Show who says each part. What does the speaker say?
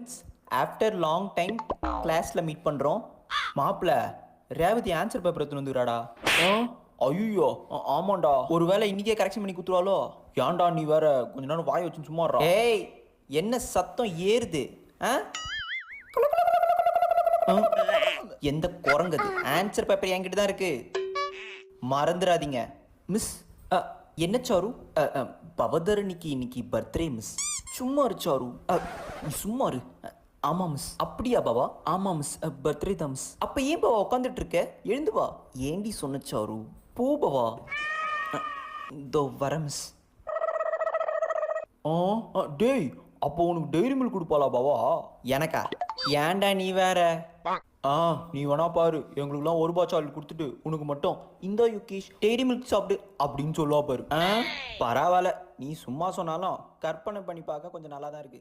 Speaker 1: Friends, after long time கிளாஸில் meet பண்ணுறோம். மாப்பிள்ள ரேவதி ஆன்சர் பேப்பர் எடுத்துன்னு வந்துக்கிறாடா. ஐயோ ஆமாண்டா, ஒருவேளை இன்னைக்கே கரெக்ஷன் பண்ணி குத்துருவாளோ? ஏன்டா நீ வேற கொஞ்ச நேரம் வாய் வச்சு சும்மா. ஏய், என்ன சத்தம் ஏறுது? எந்த குரங்குது? ஆன்சர் பேப்பர் என்கிட்ட தான் இருக்கு, மறந்துடாதீங்க. மிஸ், என்ன சாரு? பவதரணிக்கு இன்னைக்கு பர்த்டே மிஸ். சும்மா இரு சாரு, நீ சும்மா இரு. ஆமா மிஸ். அப்படியா பாவா? ஆமா மிஸ், பர்த்டே தான் மிஸ். அப்ப ஏன் பாவா உட்காந்துட்டு இருக்க? எழுந்து வா. ஏண்டி சொன்ன சாரு? போ பாவா. இதோ வர மிஸ். டேய், அப்போ உனக்கு டெய்ரி மில்க் கொடுப்பாளா பாவா? எனக்கா? ஏன்டா நீ வேற. நீ வேணா பாரு, எங்களுக்குலாம் ₹1 சாக்லேட் கொடுத்துட்டு உனக்கு மட்டும் இந்த யுகேஷ் டெய்ரி மில்க் சாப்பிடு அப்படின்னு சொல்லுவா பாரு. பரவாயில்ல, நீ சும்மா சொன்னாலும் கற்பனை பண்ணி பார்க்க கொஞ்சம் நல்லா தான் இருக்கு.